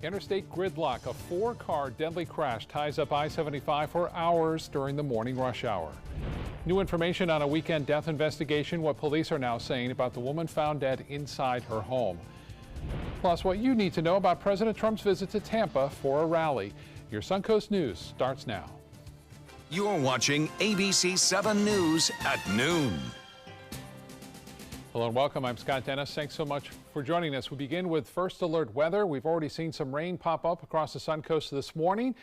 Interstate gridlock. A four-car deadly crash ties up I-75 for hours during the morning rush hour. New information on a weekend death investigation, what police are now saying about the woman found dead inside her home. Plus, what you need to know about President Trump's visit to Tampa for a rally. Your Suncoast News starts now. You're watching ABC 7 News at noon. Hello and welcome. I'm Scott Dennis. Thanks so much for joining us. We begin with first alert weather. We've already seen some rain pop up across the Suncoast this morning.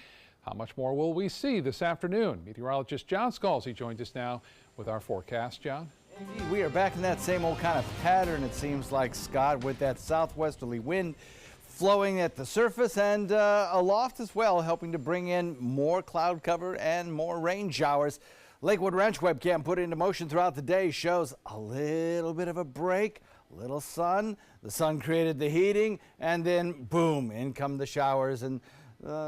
How much more will we see this afternoon? Meteorologist John Scalzi joins us now with our forecast. John? Indeed, we are back in that same old kind of pattern, it seems like, Scott, with that southwesterly wind flowing at the surface and aloft as well, helping to bring in more cloud cover and more rain showers. Lakewood Ranch webcam put into motion throughout the day shows a little bit of a break, little sun. The sun created the heating, and then boom, in come the showers and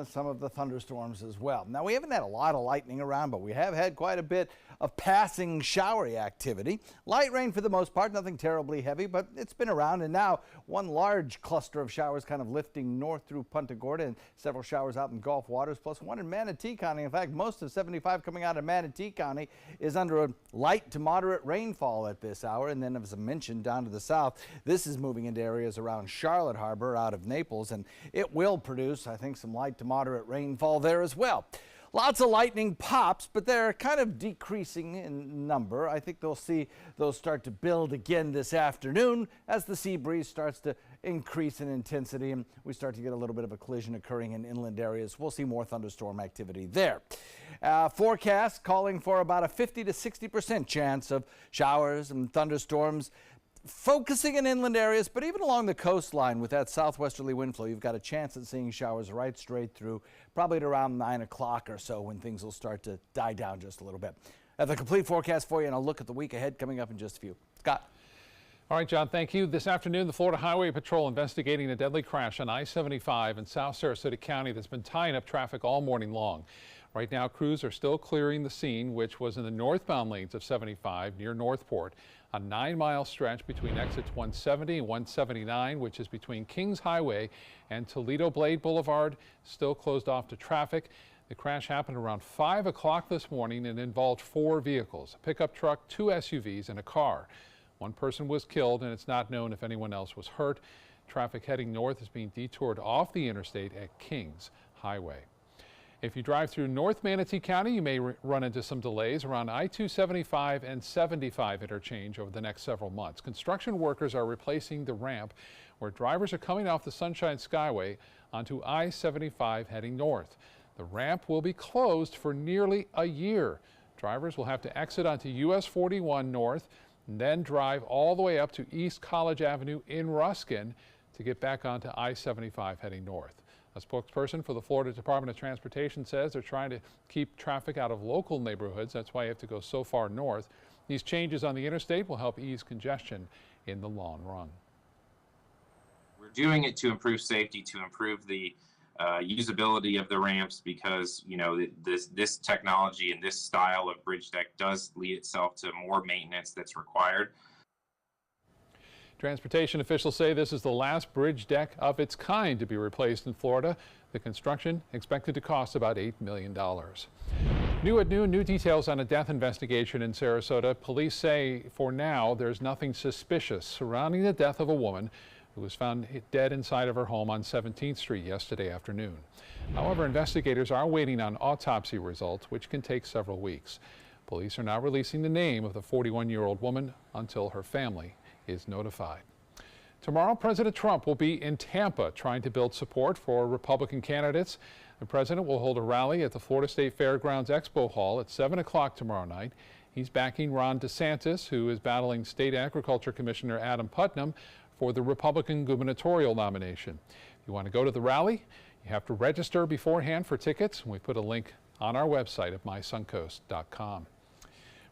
some of the thunderstorms as well. Now, we haven't had a lot of lightning around, but we have had quite a bit of passing showery activity. Light rain for the most part, nothing terribly heavy, but it's been around. And now one large cluster of showers kind of lifting north through Punta Gorda and several showers out in Gulf Waters, plus one in Manatee County. In fact, most of 75 coming out of Manatee County is under a light to moderate rainfall at this hour. And then, as I mentioned, down to the south, this is moving into areas around Charlotte Harbor out of Naples, and it will produce, I think, some light to moderate rainfall there as well. Lots of lightning pops, but they're kind of decreasing in number. I think they'll see those start to build again this afternoon as the sea breeze starts to increase in intensity and we start to get a little bit of a collision occurring in inland areas. We'll see more thunderstorm activity there. Forecast calling for about a 50 to 60% chance of showers and thunderstorms, focusing in inland areas, but even along the coastline with that southwesterly wind flow, you've got a chance at seeing showers right straight through, probably at around 9 o'clock or so when things will start to die down just a little bit. I have the complete forecast for you and a look at the week ahead coming up in just a few. Scott. All right, John, thank you. This afternoon, the Florida Highway Patrol investigating a deadly crash on I-75 in South Sarasota County that's been tying up traffic all morning long. Right now, crews are still clearing the scene, which was in the northbound lanes of 75 near Northport. A 9-mile stretch between exits 170 and 179, which is between Kings Highway and Toledo Blade Boulevard, still closed off to traffic. The crash happened around 5 o'clock this morning and involved 4 vehicles, a pickup truck, 2 SUVs, and a car. One person was killed, and it's not known if anyone else was hurt. Traffic heading north is being detoured off the interstate at Kings Highway. If you drive through North Manatee County, you may run into some delays around I-275 and 75 interchange over the next several months. Construction workers are replacing the ramp where drivers are coming off the Sunshine Skyway onto I-75 heading north. The ramp will be closed for nearly a year. Drivers will have to exit onto US 41 north and then drive all the way up to East College Avenue in Ruskin to get back onto I-75 heading north. A spokesperson for the Florida Department of Transportation says they're trying to keep traffic out of local neighborhoods. That's why you have to go so far north. These changes on the interstate will help ease congestion in the long run. We're doing it to improve safety, to improve the usability of the ramps, because this technology and this style of bridge deck does lead itself to more maintenance that's required. Transportation officials say this is the last bridge deck of its kind to be replaced in Florida. The construction expected to cost about $8 million. New at noon, new details on a death investigation in Sarasota. Police say for now there's nothing suspicious surrounding the death of a woman who was found dead inside of her home on 17th Street yesterday afternoon. However, investigators are waiting on autopsy results, which can take several weeks. Police are now releasing the name of the 41-year-old woman until her family is notified. Tomorrow, President Trump will be in Tampa trying to build support for Republican candidates. The president will hold a rally at the Florida State Fairgrounds Expo Hall at 7 o'clock tomorrow night. He's backing Ron DeSantis, who is battling State Agriculture Commissioner Adam Putnam for the Republican gubernatorial nomination. If you want to go to the rally, you have to register beforehand for tickets. We put a link on our website at mysuncoast.com.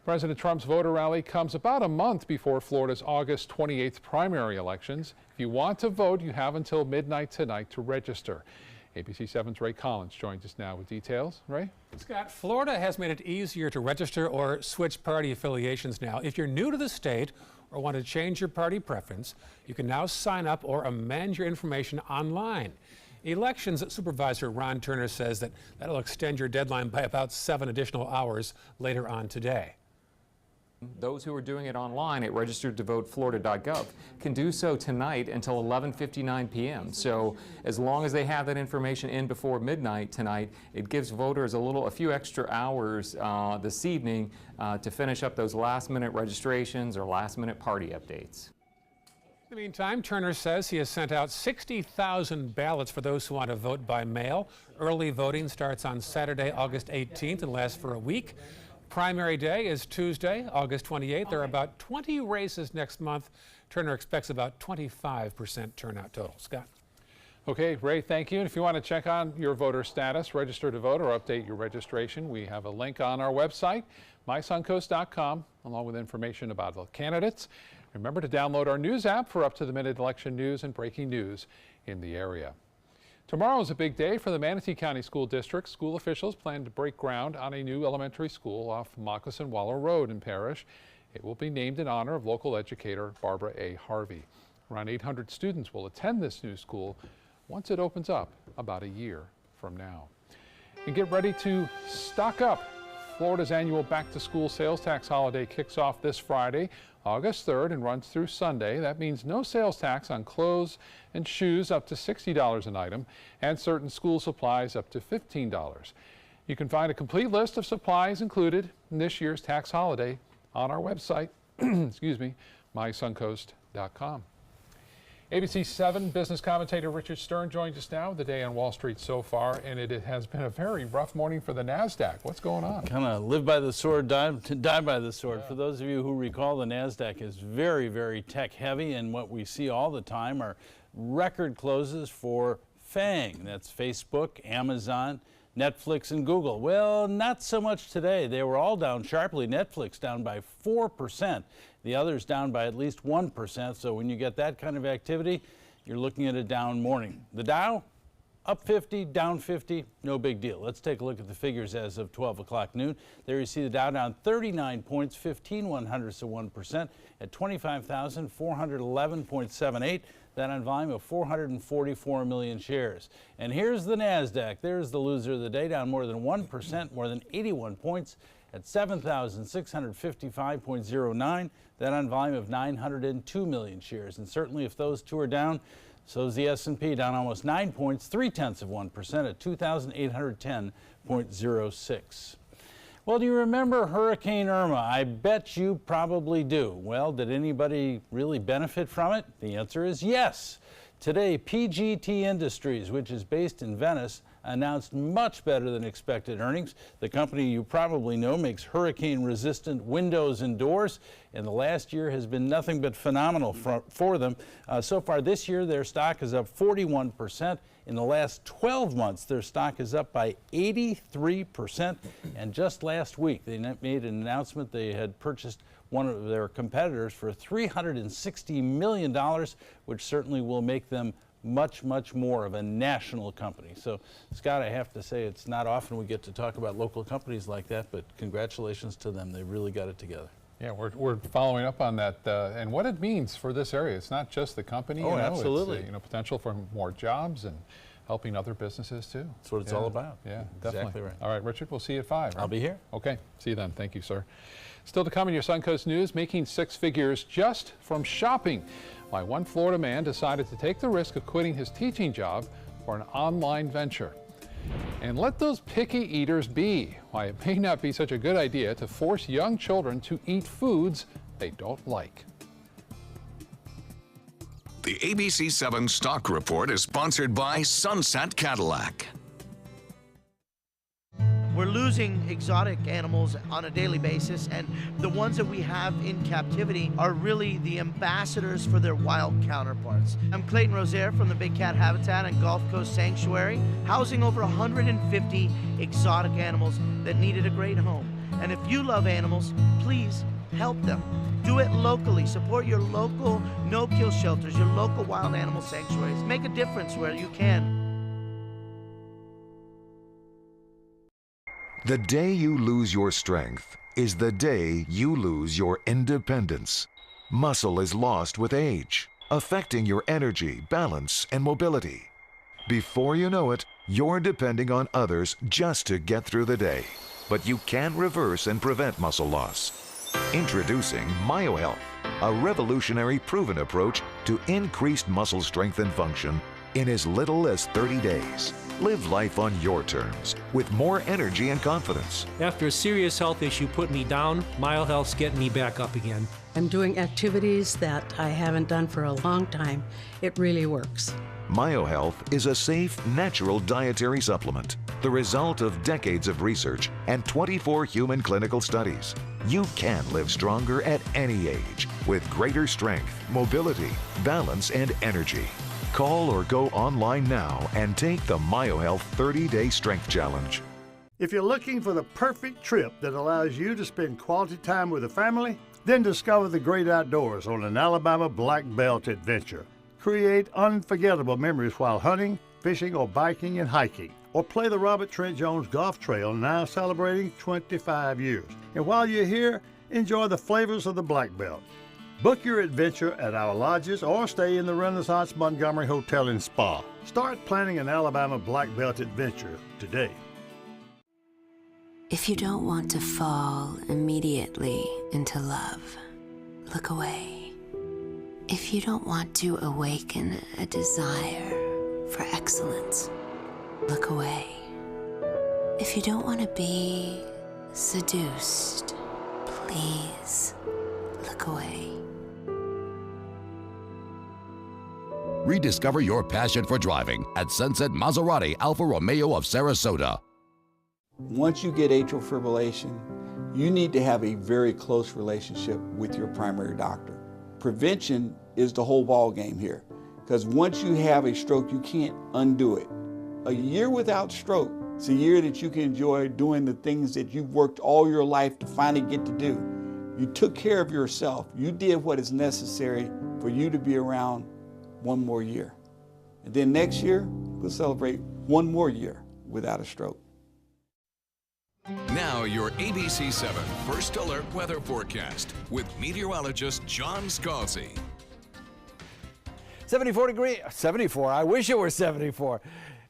President Trump's voter rally comes about a month before Florida's August 28th primary elections. If you want to vote, you have until midnight tonight to register. ABC 7's Ray Collins joins us now with details. Ray? Scott, Florida has made it easier to register or switch party affiliations now. If you're new to the state or want to change your party preference, you can now sign up or amend your information online. Elections Supervisor Ron Turner says that that'll extend your deadline by about 7 additional hours later on today. Those who are doing it online at registeredtovoteflorida.gov can do so tonight until 11:59 p.m. So as long as they have that information in before midnight tonight, it gives voters a few extra hours this evening to finish up those last-minute registrations or last-minute party updates. In the meantime, Turner says he has sent out 60,000 ballots for those who want to vote by mail. Early voting starts on Saturday, August 18th and lasts for a week. Primary day is Tuesday, August 28th. There are about 20 races next month. Turner expects about 25% turnout total. Scott. Okay, Ray, thank you. And if you want to check on your voter status, register to vote, or update your registration, we have a link on our website, mysuncoast.com, along with information about the candidates. Remember to download our news app for up-to-the-minute election news and breaking news in the area. Tomorrow is a big day for the Manatee County School District. School officials plan to break ground on a new elementary school off Moccasin Wallow Road in Parrish. It will be named in honor of local educator Barbara A. Harvey. Around 800 students will attend this new school once it opens up about a year from now. And get ready to stock up. Florida's annual back-to-school sales tax holiday kicks off this Friday, August 3rd, and runs through Sunday. That means no sales tax on clothes and shoes up to $60 an item, and certain school supplies up to $15. You can find a complete list of supplies included in this year's tax holiday on our website, excuse me, mysuncoast.com. ABC 7 business commentator Richard Stern joins us now with the day on Wall Street so far, and it has been a very rough morning for the NASDAQ. What's going on? Kind of live by the sword, die by the sword. Yeah. For those of you who recall, the NASDAQ is very, very tech heavy, and what we see all the time are record closes for FANG. That's Facebook, Amazon, Netflix, and Google. Well, not so much today. They were all down sharply. Netflix down by 4%. The others down by at least 1%. So when you get that kind of activity, you're looking at a down morning. The Dow, up 50, down 50, no big deal. Let's take a look at the figures as of 12 o'clock noon. There you see the Dow down 39 points, 0.15 at 25,411.78. That on volume of 444 million shares. And here's the NASDAQ. There's the loser of the day, down more than 1%, more than 81 points at 7,655.09. That on volume of 902 million shares. And certainly if those two are down, so is the S&P, down almost 9 points, 0.3% at 2,810.06. Well, do you remember Hurricane Irma? I bet you probably do. Well, did anybody really benefit from it? The answer is yes. Today, PGT Industries, which is based in Venice, announced much better than expected earnings. The company you probably know makes hurricane-resistant windows and doors, and the last year has been nothing but phenomenal for them. So far this year, their stock is up 41%. In the last 12 months, their stock is up by 83%. And just last week, they made an announcement they had purchased one of their competitors for $360 million, which certainly will make them much, much more of a national company. So, Scott, I have to say it's not often we get to talk about local companies like that, but congratulations to them. They really got it together. Yeah, we're following up on that and what it means for this area. It's not just the company. Oh, absolutely. It's, potential for more jobs and helping other businesses too. That's what it's all about. Yeah, definitely. Exactly right. All right, Richard, we'll see you at 5. Right? I'll be here. Okay, see you then. Thank you, sir. Still to come in your Suncoast News, making 6 figures just from shopping. Why one Florida man decided to take the risk of quitting his teaching job for an online venture. And let those picky eaters be. Why it may not be such a good idea to force young children to eat foods they don't like. The ABC 7 Stock Report is sponsored by Sunset Cadillac. We're losing exotic animals on a daily basis, and the ones that we have in captivity are really the ambassadors for their wild counterparts. I'm Clayton Rozier from the Big Cat Habitat and Gulf Coast Sanctuary, housing over 150 exotic animals that needed a great home. And if you love animals, please help them. Do it locally. Support your local no-kill shelters, your local wild animal sanctuaries. Make a difference where you can. The day you lose your strength is the day you lose your independence. Muscle is lost with age, affecting your energy, balance, and mobility. Before you know it, you're depending on others just to get through the day. But you can reverse and prevent muscle loss. Introducing MyoHealth, a revolutionary proven approach to increased muscle strength and function in as little as 30 days. Live life on your terms with more energy and confidence. After a serious health issue put me down, MyoHealth's getting me back up again. I'm doing activities that I haven't done for a long time. It really works. MyoHealth is a safe, natural dietary supplement, the result of decades of research and 24 human clinical studies. You can live stronger at any age with greater strength, mobility, balance, and energy. Call or go online now and take the MyoHealth 30-Day Strength Challenge. If you're looking for the perfect trip that allows you to spend quality time with the family, then discover the great outdoors on an Alabama Black Belt adventure. Create unforgettable memories while hunting, fishing, or biking and hiking. Or play the Robert Trent Jones Golf Trail, now celebrating 25 years. And while you're here, enjoy the flavors of the Black Belt. Book your adventure at our lodges or stay in the Renaissance Montgomery Hotel and Spa. Start planning an Alabama Black Belt adventure today. If you don't want to fall immediately into love, look away. If you don't want to awaken a desire for excellence, look away. If you don't want to be seduced, please look away. Rediscover your passion for driving at Sunset Maserati Alfa Romeo of Sarasota. Once you get atrial fibrillation, you need to have a very close relationship with your primary doctor. Prevention is the whole ball game here, because once you have a stroke, you can't undo it. A year without stroke, it's a year that you can enjoy doing the things that you've worked all your life to finally get to do. You took care of yourself. You did what is necessary for you to be around one more year. And then next year, we'll celebrate one more year without a stroke. Now your ABC 7 First Alert Weather Forecast with meteorologist John Scalzi. 74, I wish it were 74.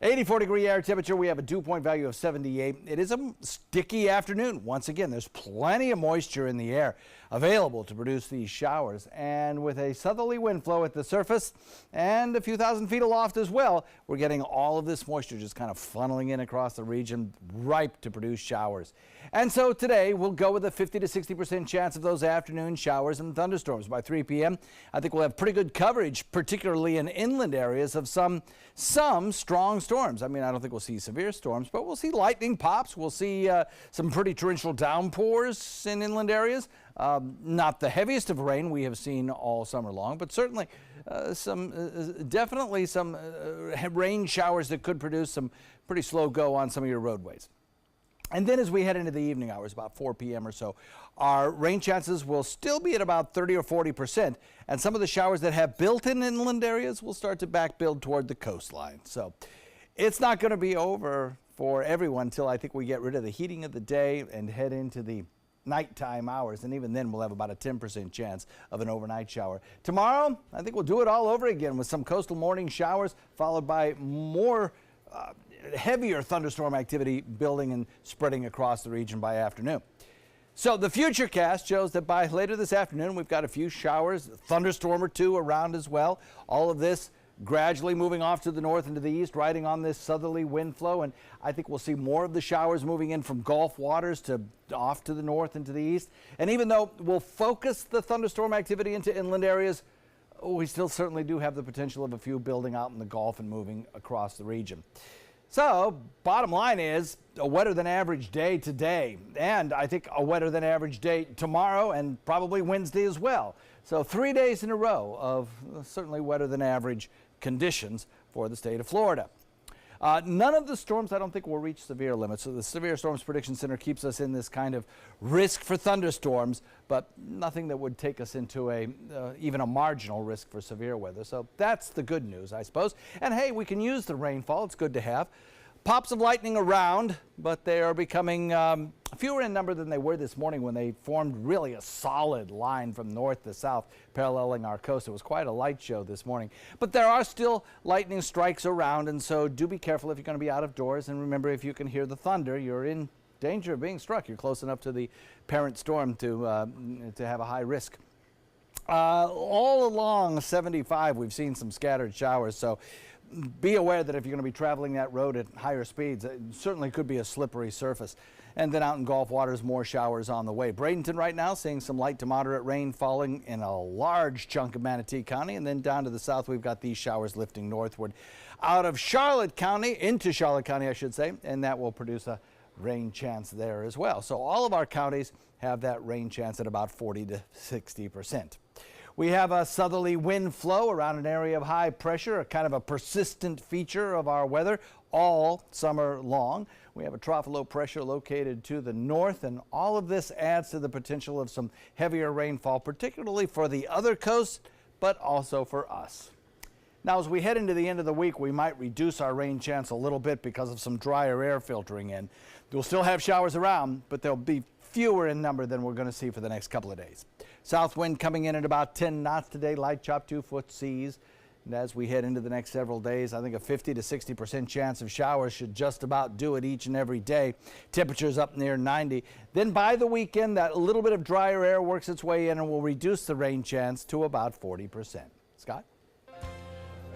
84-degree air temperature. We have a dew point value of 78. It is a sticky afternoon. Once again, there's plenty of moisture in the air available to produce these showers. And with a southerly wind flow at the surface and a few thousand feet aloft as well, we're getting all of this moisture just kind of funneling in across the region, ripe to produce showers. And so today we'll go with a 50 to 60% chance of those afternoon showers and thunderstorms. By 3 p.m., I think we'll have pretty good coverage, particularly in inland areas, of some strong storms. I mean, I don't think we'll see severe storms, but we'll see lightning pops. We'll see some pretty torrential downpours in inland areas. Not the heaviest of rain we have seen all summer long, but certainly definitely some rain showers that could produce some pretty slow go on some of your roadways. And then as we head into the evening hours, about 4 p.m. or so, our rain chances will still be at about 30 or 40%. And some of the showers that have built-in inland areas will start to back build toward the coastline. So it's not going to be over for everyone until I think we get rid of the heating of the day and head into the nighttime hours. And even then, we'll have about a 10% chance of an overnight shower. Tomorrow, I think we'll do it all over again with some coastal morning showers, followed by more heavier thunderstorm activity building and spreading across the region by afternoon. So the Futurecast shows that by later this afternoon, we've got a few showers, a thunderstorm or two around as well. All of this gradually moving off to the north and to the east, riding on this southerly wind flow. And I think we'll see more of the showers moving in from Gulf waters to off to the north and to the east. And even though we'll focus the thunderstorm activity into inland areas, we still certainly do have the potential of a few building out in the Gulf and moving across the region. So, bottom line is a wetter than average day today, and I think a wetter than average day tomorrow and probably Wednesday as well. So 3 days in a row of certainly wetter than average conditions for the state of Florida. None of the storms, I don't think, will reach severe limits. So the Severe Storms Prediction Center keeps us in this kind of risk for thunderstorms, but nothing that would take us into even a marginal risk for severe weather. So that's the good news, I suppose. And hey, we can use the rainfall. It's good to have. Pops of lightning around, but they are becoming fewer in number than they were this morning when they formed really a solid line from north to south, paralleling our coast. It was quite a light show this morning. But there are still lightning strikes around, and so do be careful if you're going to be out of doors. And remember, if you can hear the thunder, you're in danger of being struck. You're close enough to the parent storm to have a high risk. All along 75, we've seen some scattered showers, so be aware that if you're going to be traveling that road at higher speeds, it certainly could be a slippery surface. And then out in Gulf waters, more showers on the way. Bradenton right now seeing some light to moderate rain falling in a large chunk of Manatee County. And then down to the south, we've got these showers lifting northward out of Charlotte County, into Charlotte County, I should say, and that will produce a rain chance there as well. So all of our counties have that rain chance at about 40 to 60%. We have a southerly wind flow around an area of high pressure, a kind of a persistent feature of our weather all summer long. We have a trough low pressure located to the north, and all of this adds to the potential of some heavier rainfall, particularly for the other coast, but also for us. Now, as we head into the end of the week, we might reduce our rain chance a little bit because of some drier air filtering in. We'll still have showers around, but they'll be fewer in number than we're going to see for the next couple of days. South wind coming in at about 10 knots today, light chop 2-foot seas. And as we head into the next several days, I think a 50 to 60% chance of showers should just about do it each and every day. Temperatures up near 90. Then by the weekend, that little bit of drier air works its way in and will reduce the rain chance to about 40%. Scott?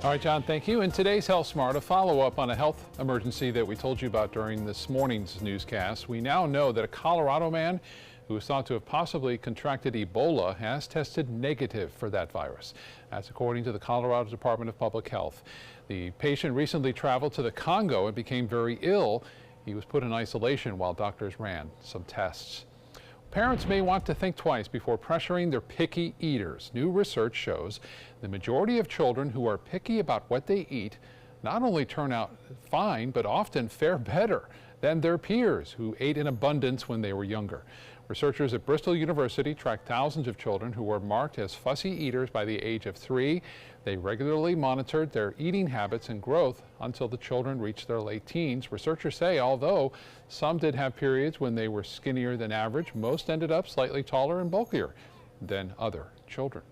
All right, John, thank you. In today's Health Smart, a follow-up on a health emergency that we told you about during this morning's newscast. We now know that a Colorado man who is thought to have possibly contracted Ebola has tested negative for that virus. That's according to the Colorado Department of Public Health. The patient recently traveled to the Congo and became very ill. He was put in isolation while doctors ran some tests. Parents may want to think twice before pressuring their picky eaters. New research shows the majority of children who are picky about what they eat not only turn out fine, but often fare better than their peers who ate in abundance when they were younger. Researchers at Bristol University tracked thousands of children who were marked as fussy eaters by the age of 3. They regularly monitored their eating habits and growth until the children reached their late teens. Researchers say although some did have periods when they were skinnier than average, most ended up slightly taller and bulkier than other children.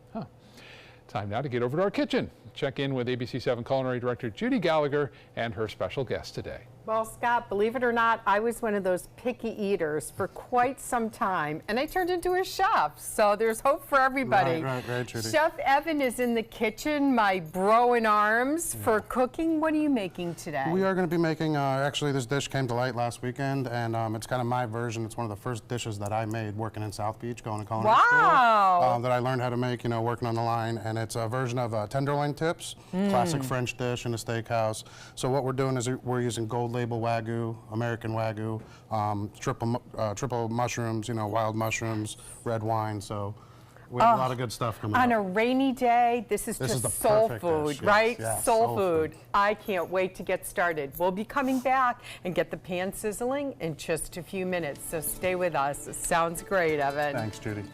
Time now to get over to our kitchen. Check in with ABC 7 Culinary Director Judy Gallagher and her special guest today. Well, Scott, believe it or not, I was one of those picky eaters for quite some time, and I turned into a chef, so there's hope for everybody. Right, Judy. Chef Evan is in the kitchen, my bro in arms, for cooking. What are you making today? We are going to be making, actually this dish came to light last weekend, and it's kind of my version. It's one of the first dishes that I made working in South Beach, going to culinary school, that I learned how to make, you know, working on the line, and it's a version of tenderloin tips, classic French dish in a steakhouse. So what we're doing is we're using gold label Wagyu, American Wagyu, triple mushrooms, you know, wild mushrooms, red wine. So we have a lot of good stuff coming on up. a rainy day, this is just soul food, dish, right? yes, soul food. I can't wait to get started. We'll be coming back and get the pan sizzling in just a few minutes, so stay with us. It sounds great, Evan. Thanks, Judy.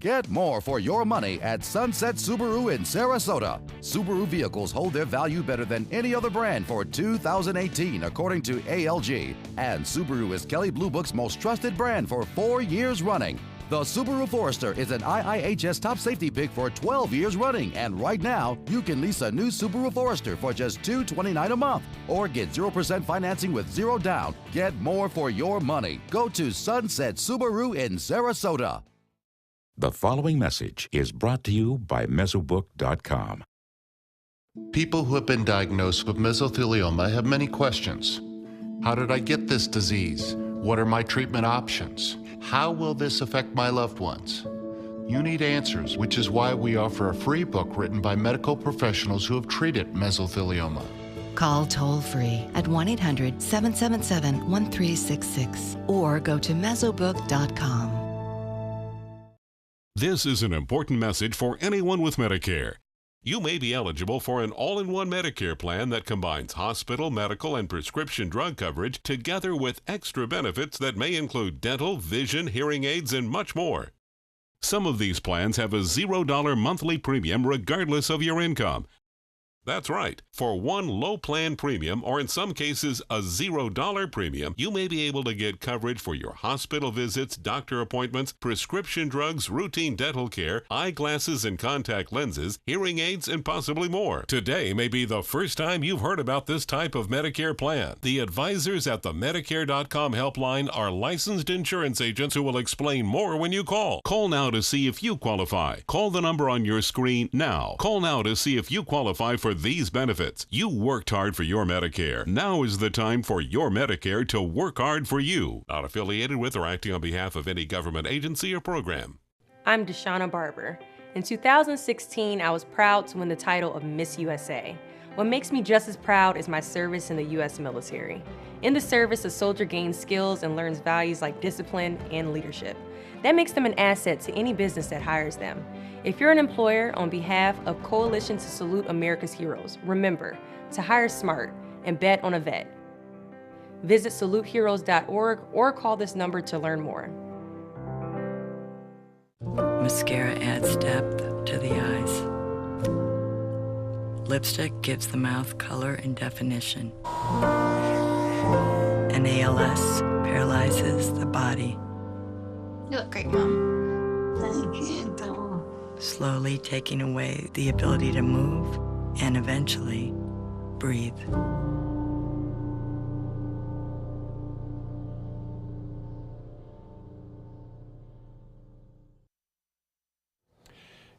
Get more for your money at Sunset Subaru in Sarasota. Subaru vehicles hold their value better than any other brand for 2018, according to ALG. And Subaru is Kelley Blue Book's most trusted brand for 4 years running. The Subaru Forester is an IIHS top safety pick for 12 years running, and right now, you can lease a new Subaru Forester for just $229 a month, or get 0% financing with 0 down. Get more for your money. Go to Sunset Subaru in Sarasota. The following message is brought to you by Mesobook.com. People who have been diagnosed with mesothelioma have many questions. How did I get this disease? What are my treatment options? How will this affect my loved ones? You need answers, which is why we offer a free book written by medical professionals who have treated mesothelioma. Call toll-free at 1-800-777-1366 or go to Mesobook.com. This is an important message for anyone with Medicare. You may be eligible for an all-in-one Medicare plan that combines hospital, medical, and prescription drug coverage together with extra benefits that may include dental, vision, hearing aids, and much more. Some of these plans have a $0 monthly premium regardless of your income. That's right. For one low plan premium, or in some cases a $0 premium, you may be able to get coverage for your hospital visits, doctor appointments, prescription drugs, routine dental care, eyeglasses and contact lenses, hearing aids, and possibly more. Today may be the first time you've heard about this type of Medicare plan. The advisors at the Medicare.com helpline are licensed insurance agents who will explain more when you call. Call now to see if you qualify. Call the number on your screen now. Call now to see if you qualify for these benefits. You worked hard for your Medicare. Now is the time for your Medicare to work hard for you. Not affiliated with or acting on behalf of any government agency or program. I'm Deshauna Barber. In 2016, I was proud to win the title of Miss USA. What makes me just as proud is my service in the U.S. military. In the service, a soldier gains skills and learns values like discipline and leadership. That makes them an asset to any business that hires them. If you're an employer, on behalf of Coalition to Salute America's Heroes, remember to hire smart and bet on a vet. Visit saluteheroes.org or call this number to learn more. Mascara adds depth to the eyes. Lipstick gives the mouth color and definition. And ALS paralyzes the body. You look great, Mom. Thank you. Slowly taking away the ability to move and eventually breathe.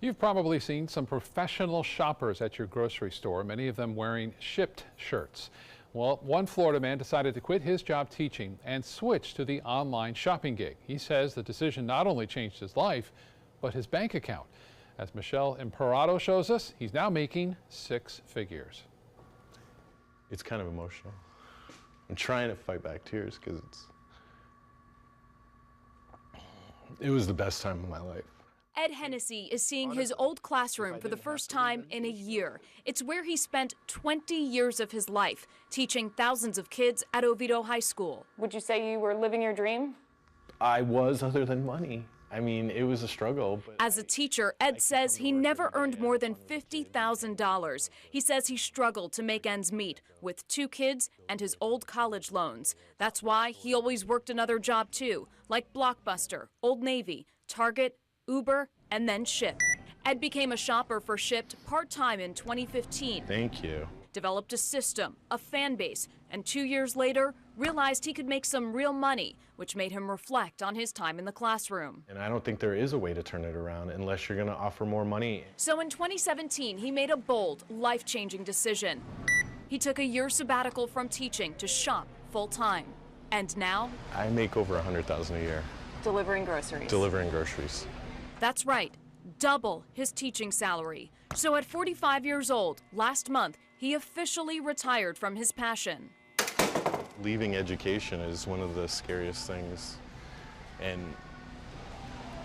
You've probably seen some professional shoppers at your grocery store, many of them wearing Shipt shirts. Well, one Florida man decided to quit his job teaching and switch to the online shopping gig. He says the decision not only changed his life, but his bank account. As Michelle Imperato shows us, he's now making 6 figures. It's kind of emotional. I'm trying to fight back tears because it was the best time of my life. Ed Hennessy is seeing his old classroom for the first time in a year. It's where he spent 20 years of his life, teaching thousands of kids at Oviedo High School. Would you say you were living your dream? I was, other than money. I mean, it was a struggle. But as a teacher, Ed says he never earned more than $50,000. He says he struggled to make ends meet with 2 kids and his old college loans. That's why he always worked another job too, like Blockbuster, Old Navy, Target, Uber, and then Shipt. Ed became a shopper for Shipt part-time in 2015. Thank you. Developed a system, a fan base, and 2 years later, realized he could make some real money, which made him reflect on his time in the classroom. And I don't think there is a way to turn it around unless you're going to offer more money. So in 2017, he made a bold, life-changing decision. He took a year sabbatical from teaching to shop full-time. And now? I make over $100,000 a year. Delivering groceries. Delivering groceries. That's right, double his teaching salary. So at 45 years old, last month, he officially retired from his passion. Leaving education is one of the scariest things, and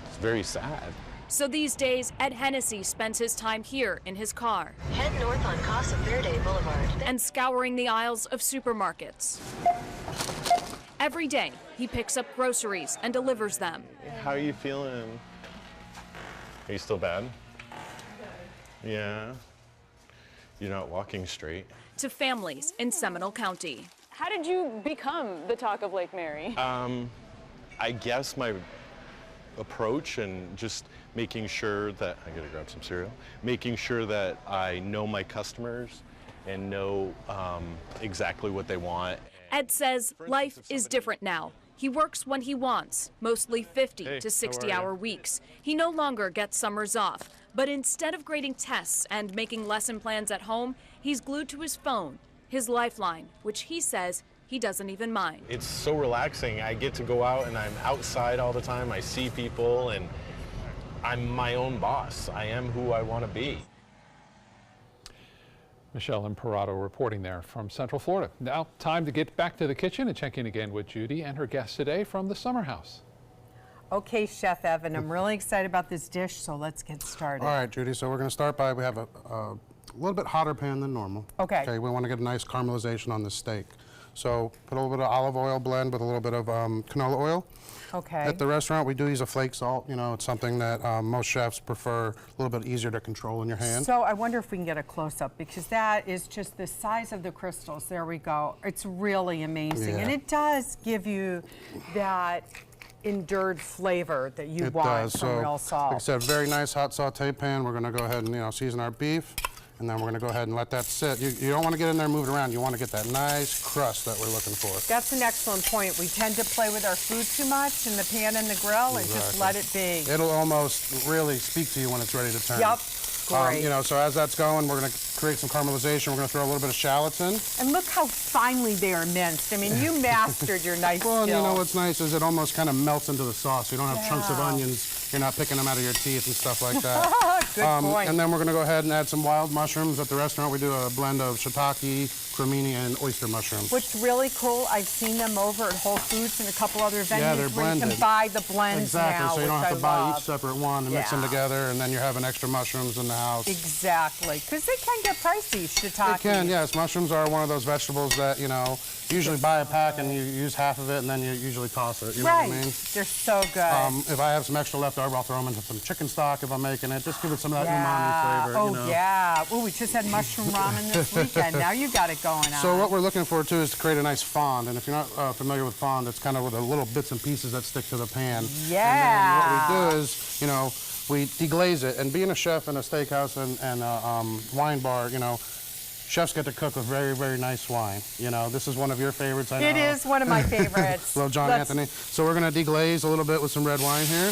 it's very sad. So these days, Ed Hennessy spends his time here in his car. Head north on Casa Verde Boulevard. And scouring the aisles of supermarkets. Every day, he picks up groceries and delivers them. How are you feeling? Are you still bad? Yeah. You're not walking straight. To families in Seminole County. How did you become the talk of Lake Mary? I guess my approach and just making sure that, I gotta grab some cereal, making sure that I know my customers and know exactly what they want. Ed says life is different now. He works when he wants, mostly 50 to 60-hour weeks. He no longer gets summers off, but instead of grading tests and making lesson plans at home, he's glued to his phone, his lifeline, which he says he doesn't even mind. It's so relaxing. I get to go out and I'm outside all the time. I see people and I'm my own boss. I am who I want to be. Michelle Imperato reporting there from Central Florida. Now, time to get back to the kitchen and check in again with Judy and her guest today from the Summer House. Okay, Chef Evan, I'm really excited about this dish, so let's get started. All right, Judy, so we're going to start by, we have a little bit hotter pan than normal. Okay. Okay, we want to get a nice caramelization on the steak. So put a little bit of olive oil blend with a little bit of canola oil. Okay. At the restaurant, we do use a flake salt. You know, it's something that most chefs prefer, a little bit easier to control in your hand. So I wonder if we can get a close-up, because that is just the size of the crystals. There we go. It's really amazing. Yeah. And it does give you that endured flavor that you want from real salt. Like I said, very nice hot saute pan. We're going to go ahead and season our beef. And then we're going to go ahead and let that sit. You don't want to get in there moving around. You want to get that nice crust that we're looking for. That's an excellent point. We tend to play with our food too much in the pan and the grill, and just let it be. It'll almost really speak to you when it's ready to turn. Yep. Great. So as that's going, we're going to create some caramelization. We're going to throw a little bit of shallots in. And look how finely they are minced. I mean, you mastered your knife Well, and skills. you know what's nice is it almost kind of melts into the sauce. You don't have chunks of onions. You're not picking them out of your teeth and stuff like that. Good point. And then we're going to go ahead and add some wild mushrooms. At the restaurant, we do a blend of shiitake, cremini, and oyster mushrooms. What's really cool, I've seen them over at Whole Foods and a couple other venues they're where you blended. can buy the blends Exactly, now, so you don't which have to I buy love. each separate one and mix them together, and then you're having extra mushrooms in the house. Exactly, because they can get pricey, shiitake. It can, yes. Mushrooms are one of those vegetables that, you usually buy a pack and you use half of it and then you usually toss it. You know what I mean? They're so good. If I have some extra left over, I'll throw them into some chicken stock if I'm making it. Just give it some of that umami flavor. Oh, yeah. Oh, we just had mushroom ramen this weekend. Now you got it going on. So what we're looking for, too, is to create a nice fond. And if you're not familiar with fond, it's kind of with the little bits and pieces that stick to the pan. Yeah. And then what we do is, we deglaze it. And being a chef in a steakhouse and wine bar, chefs get to cook with very, very nice wine. This is one of your favorites, I know. It is one of my favorites. Little John Anthony. So we're going to deglaze a little bit with some red wine here.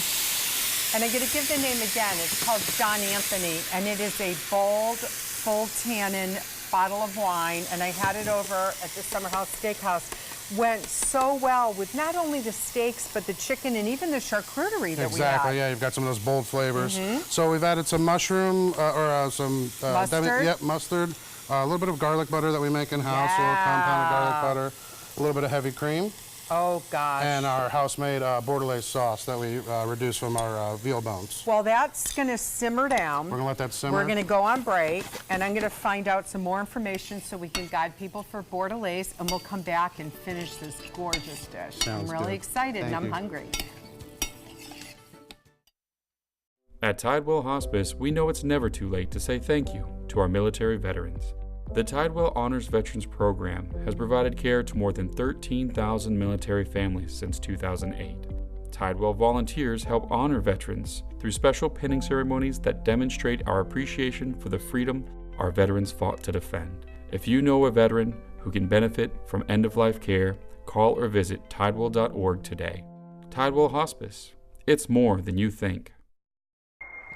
And I'm going to give the name again. It's called John Anthony, and it is a bold, full tannin bottle of wine. And I had it over at the Summer House Steakhouse. Went so well with not only the steaks, but the chicken and even the charcuterie that we had. Exactly, yeah, you've got some of those bold flavors. So we've added some mushroom, some mustard. Mustard. A little bit of garlic butter that we make in-house, a little compounded garlic butter, a little bit of heavy cream. Oh, gosh. And our house-made bordelaise sauce that we reduce from our veal bones. Well, that's going to simmer down. We're going to let that simmer. We're going to go on break, and I'm going to find out some more information so we can guide people for bordelaise, and we'll come back and finish this gorgeous dish. Sounds I'm really good. excited, and I'm hungry. At Tidewell Hospice, we know it's never too late to say thank you to our military veterans. The Tidewell Honors Veterans Program has provided care to more than 13,000 military families since 2008. Tidewell volunteers help honor veterans through special pinning ceremonies that demonstrate our appreciation for the freedom our veterans fought to defend. If you know a veteran who can benefit from end-of-life care, call or visit tidewell.org today. Tidewell Hospice. It's more than you think.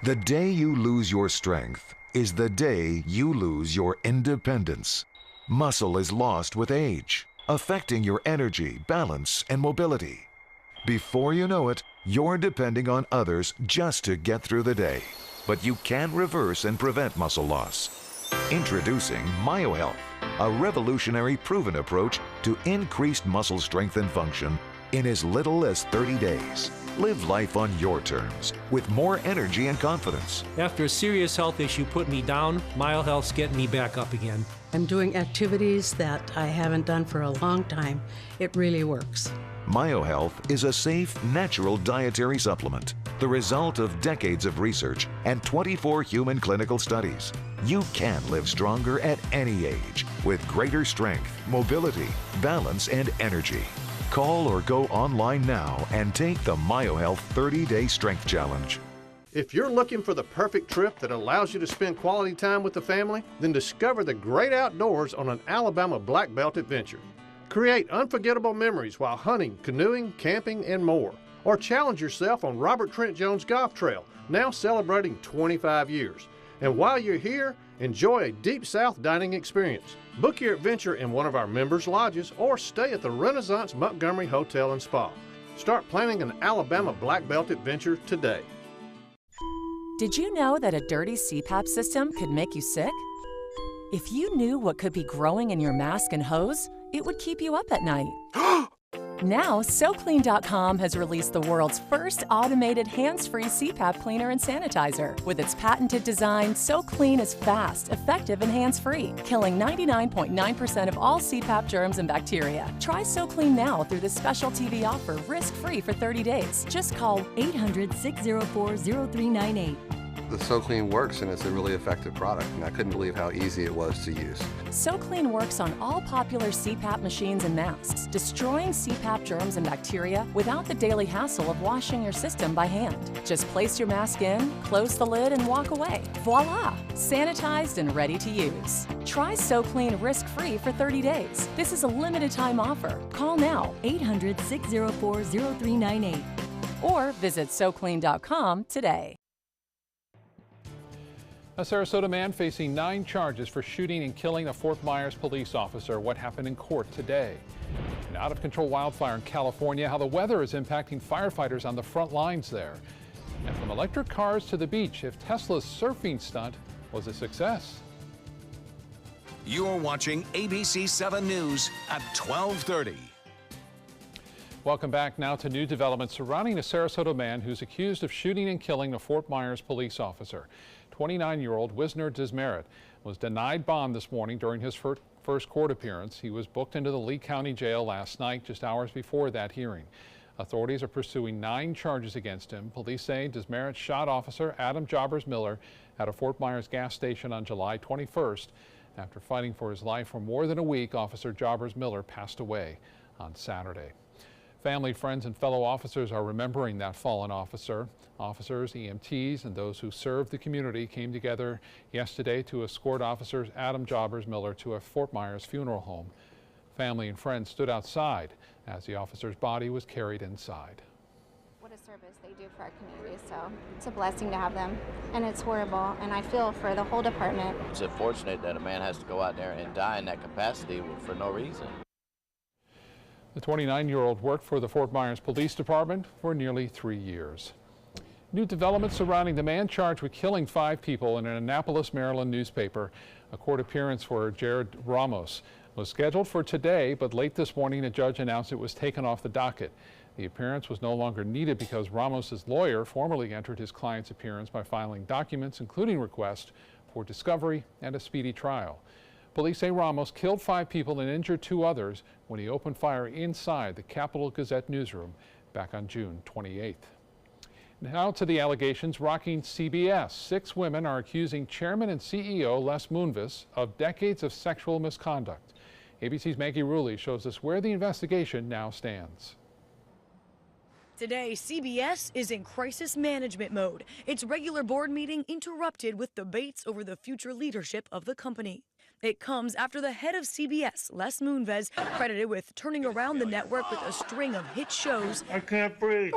The day you lose your strength is the day you lose your independence. Muscle is lost with age, affecting your energy, balance, and mobility. Before you know it, you're depending on others just to get through the day. But you can reverse and prevent muscle loss. Introducing MyoHealth, a revolutionary proven approach to increased muscle strength and function in as little as 30 days. Live life on your terms with more energy and confidence. After a serious health issue put me down, MyoHealth's getting me back up again. I'm doing activities that I haven't done for a long time. It really works. MyoHealth is a safe, natural dietary supplement, the result of decades of research and 24 human clinical studies. You can live stronger at any age with greater strength, mobility, balance, and energy. Call or go online now and take the MyoHealth 30-Day Strength Challenge. If you're looking for the perfect trip that allows you to spend quality time with the family, then discover the great outdoors on an Alabama Black Belt adventure. Create unforgettable memories while hunting, canoeing, camping, and more. Or challenge yourself on Robert Trent Jones Golf Trail, now celebrating 25 years. And while you're here, enjoy a Deep South dining experience. Book your adventure in one of our members' lodges or stay at the Renaissance Montgomery Hotel and Spa. Start planning an Alabama Black Belt adventure today. Did you know that a dirty CPAP system could make you sick? If you knew what could be growing in your mask and hose, it would keep you up at night. Now, SoClean.com has released the world's first automated hands-free CPAP cleaner and sanitizer. With its patented design, SoClean is fast, effective, and hands-free, killing 99.9% of all CPAP germs and bacteria. Try SoClean now through this special TV offer, risk-free for 30 days. Just call 800-604-0398. The SoClean works, and it's a really effective product, and I couldn't believe how easy it was to use. SoClean works on all popular CPAP machines and masks, destroying CPAP germs and bacteria without the daily hassle of washing your system by hand. Just place your mask in, close the lid, and walk away. Voila! Sanitized and ready to use. Try SoClean risk-free for 30 days. This is a limited-time offer. Call now, 800-604-0398, or visit SoClean.com today. A Sarasota man facing 9 charges for shooting and killing a Fort Myers police officer. What happened in court today? An out-of-control wildfire in California, how the weather is impacting firefighters on the front lines there. And from electric cars to the beach, if Tesla's surfing stunt was a success. You're watching ABC 7 News at 12:30. Welcome back now to new developments surrounding a Sarasota man who's accused of shooting and killing a Fort Myers police officer. 29-year-old Wisner Desmaret was denied bond this morning during his first court appearance. He was booked into the Lee County Jail last night, just hours before that hearing. Authorities are pursuing 9 charges against him. Police say Desmaret shot Officer Adam Jobbers Miller at a Fort Myers gas station on July 21st. After fighting for his life for more than a week, Officer Jobbers Miller passed away on Saturday. Family, friends, and fellow officers are remembering that fallen officer. Officers, EMTs, and those who served the community came together yesterday to escort Officer Adam Jobbers Miller to a Fort Myers funeral home. Family and friends stood outside as the officer's body was carried inside. What a service they do for our community, so it's a blessing to have them, and it's horrible, and I feel for the whole department. It's unfortunate that a man has to go out there and die in that capacity for no reason. The 29-year-old worked for the Fort Myers Police Department for nearly 3 years. New developments surrounding the man charged with killing 5 people in an Annapolis, Maryland newspaper. A court appearance for Jared Ramos was scheduled for today, but late this morning a judge announced it was taken off the docket. The appearance was no longer needed because Ramos's lawyer formally entered his client's appearance by filing documents, including requests for discovery and a speedy trial. Police say Ramos killed 5 people and injured 2 others when he opened fire inside the Capital Gazette newsroom back on June 28th. Now to the allegations rocking CBS. 6 women are accusing Chairman and CEO Les Moonves of decades of sexual misconduct. ABC's Maggie Rulli shows us where the investigation now stands. Today, CBS is in crisis management mode. Its regular board meeting interrupted with debates over the future leadership of the company. It comes after the head of CBS, Les Moonves, credited with turning around the network with a string of hit shows, I can't breathe,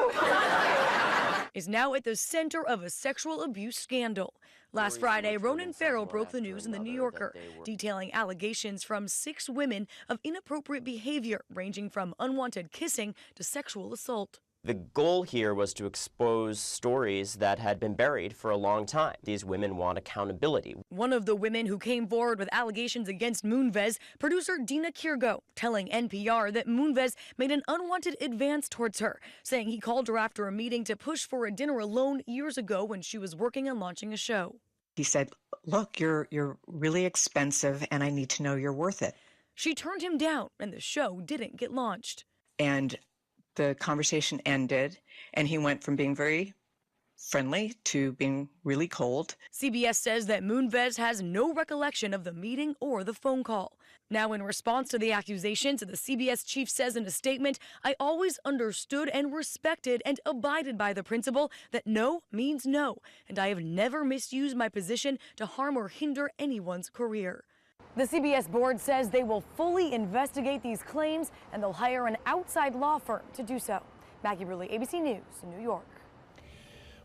is now at the center of a sexual abuse scandal. Last Friday, Ronan Farrow broke the news in The New Yorker, detailing allegations from 6 women of inappropriate behavior, ranging from unwanted kissing to sexual assault. The goal here was to expose stories that had been buried for a long time. These women want accountability. One of the women who came forward with allegations against Moonves, producer Dina Kirgo, telling NPR that Moonves made an unwanted advance towards her, saying he called her after a meeting to push for a dinner alone years ago when she was working on launching a show. He said, look, you're really expensive and I need to know you're worth it. She turned him down and the show didn't get launched. And the conversation ended, and he went from being very friendly to being really cold. CBS says that Moonves has no recollection of the meeting or the phone call. Now, in response to the accusations, the CBS chief says in a statement, I always understood and respected and abided by the principle that no means no, and I have never misused my position to harm or hinder anyone's career. The CBS board says they will fully investigate these claims and they'll hire an outside law firm to do so. Maggie Rulli, ABC News, New York.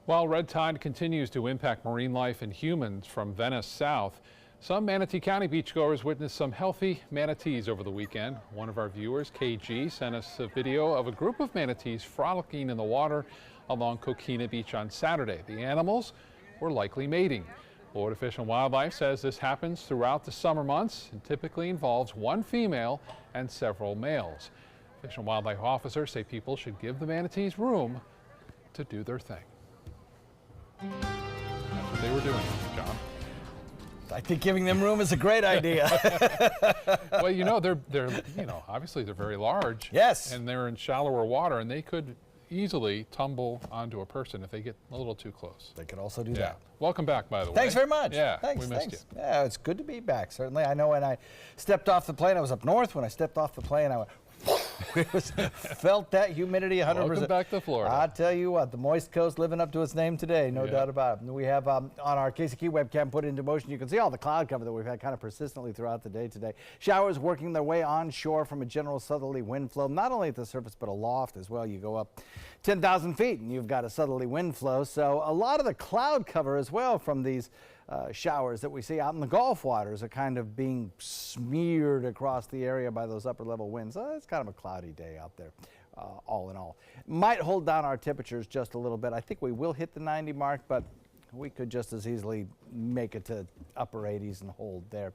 While red tide continues to impact marine life and humans from Venice south, some Manatee County beachgoers witnessed some healthy manatees over the weekend. One of our viewers, KG, sent us a video of a group of manatees frolicking in the water along Coquina Beach on Saturday. The animals were likely mating. Florida Fish and Wildlife says this happens throughout the summer months and typically involves 1 female and several males. Fish and Wildlife officers say people should give the manatees room to do their thing. That's what they were doing, John. I think giving them room is a great idea. Well, you know, they're obviously they're very large. Yes. And they're in shallower water, and they could easily tumble onto a person if they get a little too close. They could also do that. Welcome back, by the way. Thanks very much. Yeah, thanks. we missed you. Yeah, it's good to be back, certainly. I know when I stepped off the plane, I was up north. When I stepped off the plane, I went, felt that humidity 100%. Welcome back to Florida. I'll tell you what, the moist coast living up to its name today, no doubt about it. We have on our KCK webcam put into motion, you can see all the cloud cover that we've had kind of persistently throughout the day today. Showers working their way onshore from a general southerly wind flow, not only at the surface but aloft as well. You go up 10,000 feet and you've got a southerly wind flow. So a lot of the cloud cover as well from these showers that we see out in the Gulf waters are kind of being smeared across the area by those upper level winds. It's kind of a cloudy day out there, all in all. Might hold down our temperatures just a little bit. I think we will hit the 90 mark, but we could just as easily make it to upper 80s and hold there.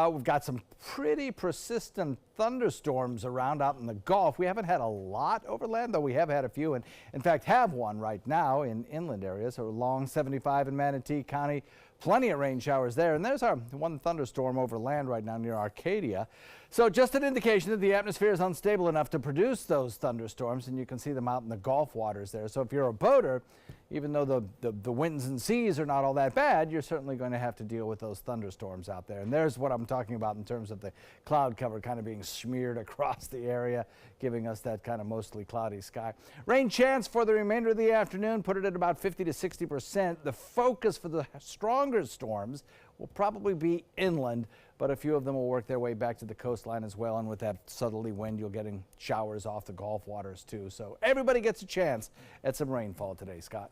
We've got some pretty persistent thunderstorms around out in the Gulf. We haven't had a lot over land, though we have had a few, and in fact have one right now in inland areas. So along 75 in Manatee County, plenty of rain showers there. And there's our one thunderstorm over land right now near Arcadia. So just an indication that the atmosphere is unstable enough to produce those thunderstorms, and you can see them out in the Gulf waters there. So if you're a boater, even though the winds and seas are not all that bad, you're certainly going to have to deal with those thunderstorms out there. And there's what I'm talking about in terms of the cloud cover kind of being smeared across the area, giving us that kind of mostly cloudy sky. Rain chance for the remainder of the afternoon, put it at about 50 to 60%. The focus for the stronger storms will probably be inland, but a few of them will work their way back to the coastline as well. And with that southerly wind, you're getting showers off the Gulf waters too. So everybody gets a chance at some rainfall today, Scott.